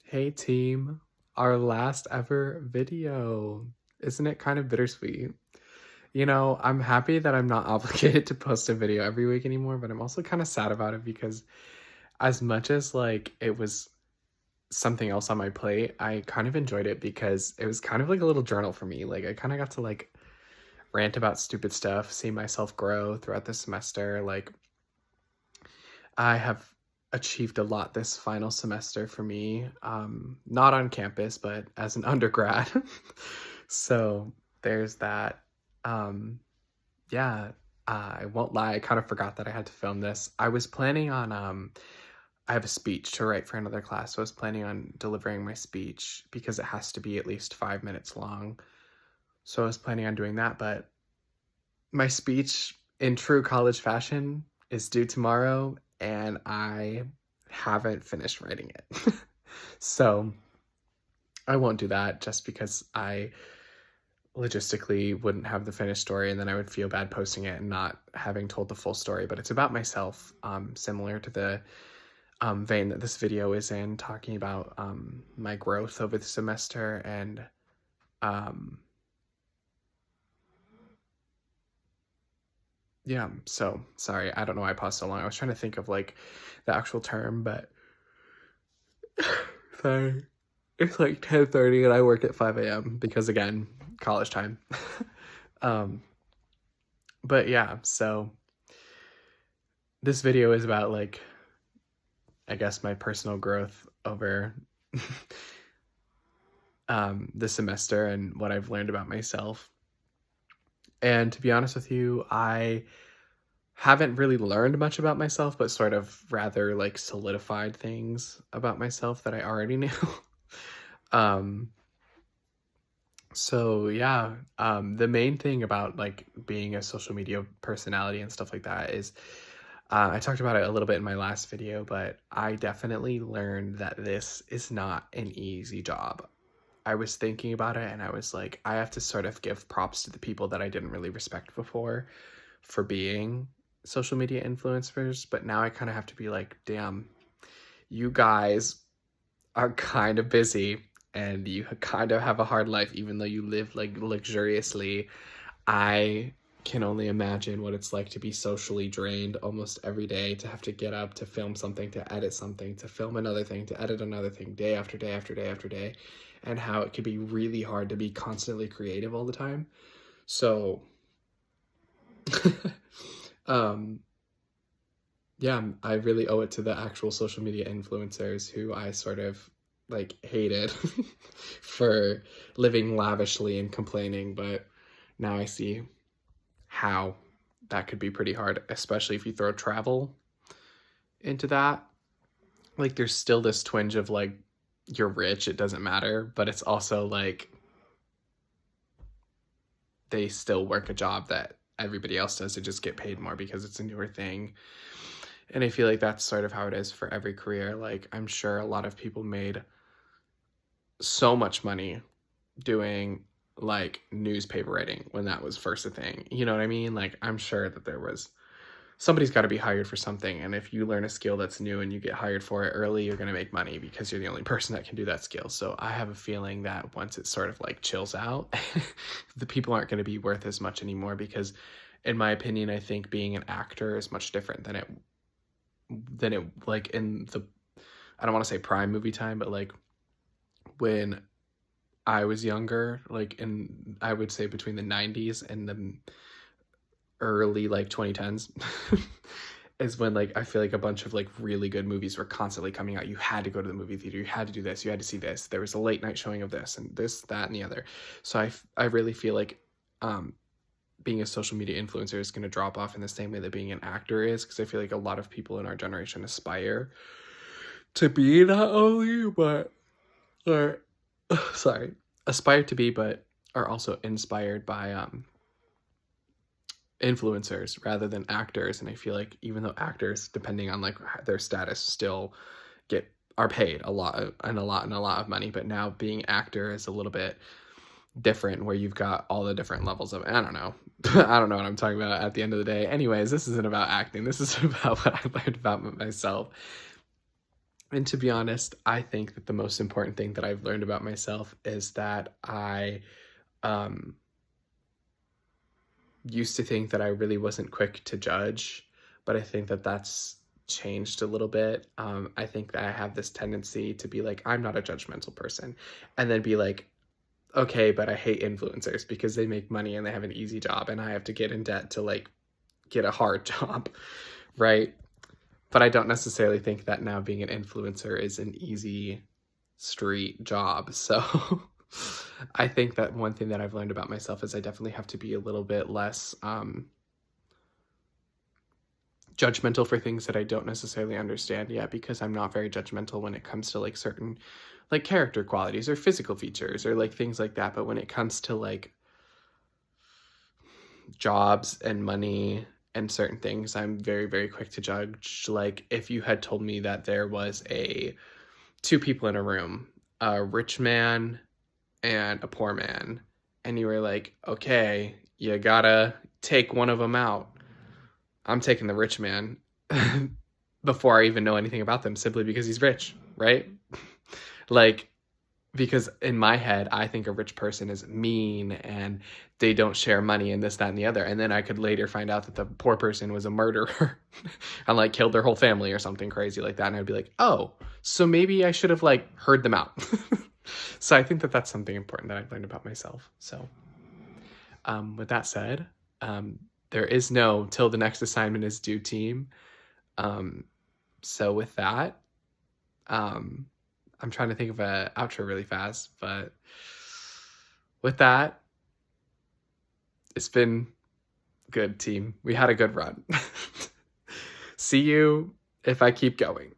Hey team, our last ever video. Isn't it kind of bittersweet? I'm happy that I'm not obligated to post a video every week anymore, but I'm also kind of sad about it because as much as it was something else on my plate, I kind of enjoyed it because it was kind of like a little journal for me. Like I kind of got to rant about stupid stuff, see myself grow throughout the semester. I have achieved a lot this final semester for me, not on campus, but as an undergrad. So there's that. Um, yeah, I won't lie, I kind of forgot that I had to film this. I was planning on, I have a speech to write for another class, so I was planning on delivering my speech because it has to be at least 5 minutes long. So I was planning on doing that, but my speech in true college fashion is due tomorrow and I haven't finished writing it. So I won't do that just because I logistically wouldn't have the finished story and then I would feel bad posting it and not having told the full story. But it's about myself, similar to the vein that this video is in, talking about my growth over the semester and um, yeah, so sorry. I don't know why I paused so long. I was trying to think of the actual term, but sorry. It's like 10:30 and I work at 5 a.m. because again, college time. um but yeah, so this video is about I guess my personal growth over the semester and what I've learned about myself. And to be honest with you, I haven't really learned much about myself, but sort of rather solidified things about myself that I already knew. um So yeah, the main thing about being a social media personality and stuff like that is I talked about it a little bit in my last video, but I definitely learned that this is not an easy job. I was thinking about it and I was like, I have to sort of give props to the people that I didn't really respect before for being social media influencers, but now I kind of have to be like, damn, you guys are kind of busy and you kind of have a hard life even though you live luxuriously. I can only imagine what it's like to be socially drained almost every day, to have to get up, to film something, to edit something, to film another thing, to edit another thing, day after day after day after day, and how it could be really hard to be constantly creative all the time. So um yeah, I really owe it to the actual social media influencers who I sort of hated for living lavishly and complaining, but now I see how that could be pretty hard, especially if you throw travel into that. There's still this twinge of you're rich, it doesn't matter, but it's also they still work a job that everybody else does to just get paid more because it's a newer thing. And I feel like that's sort of how it is for every career. I'm sure a lot of people made so much money doing newspaper writing when that was first a thing. You know what I mean? I'm sure that there was somebody's got to be hired for something, and if you learn a skill that's new and you get hired for it early, you're going to make money because you're the only person that can do that skill. So I have a feeling that once it sort of chills out, the people aren't going to be worth as much anymore because in my opinion, I think being an actor is much different than it in the, I don't want to say prime movie time, but when I was younger, in, I would say between the 90s and the early 2010s is when I feel like a bunch of really good movies were constantly coming out. You had to go to the movie theater, you had to do this, you had to see this, there was a late night showing of this and this, that, and the other. So I really feel being a social media influencer is going to drop off in the same way that being an actor is, because I feel like a lot of people in our generation aspire to be not only but or sorry, aspire to be but are also inspired by influencers rather than actors. And I feel like even though actors, depending on their status, still are paid a lot of money, but now being actor is a little bit different, where you've got all the different levels of, I don't know. I don't know what I'm talking about at the end of the day. Anyways, this isn't about acting, this is about what I learned about myself. And to be honest, I think that the most important thing that I've learned about myself is that I um, used to think that I really wasn't quick to judge, but I think that that's changed a little bit. I think that I have this tendency to be like, I'm not a judgmental person, and then be like, okay, but I hate influencers because they make money and they have an easy job, and I have to get in debt to like get a hard job, right? But I don't necessarily think that now being an influencer is an easy street job. So I think that one thing that I've learned about myself is I definitely have to be a little bit less judgmental for things that I don't necessarily understand yet, because I'm not very judgmental when it comes to like certain like character qualities or physical features or like things like that. But when it comes to like jobs and money and certain things, I'm very, very quick to judge. Like if you had told me that there was two people in a room, a rich man and a poor man, and you were like, okay, you gotta take one of them out, I'm taking the rich man before I even know anything about them, simply because he's rich, right? Like, because in my head, I think a rich person is mean and they don't share money and this, that, and the other. And then I could later find out that the poor person was a murderer and like killed their whole family or something crazy like that. And I'd be like, oh, so maybe I should have like heard them out. So I think that that's something important that I've learned about myself. So with that said, there is no till the next assignment is due team. So with that, I'm trying to think of an outro really fast, but with that, it's been good, team. We had a good run. See you if I keep going.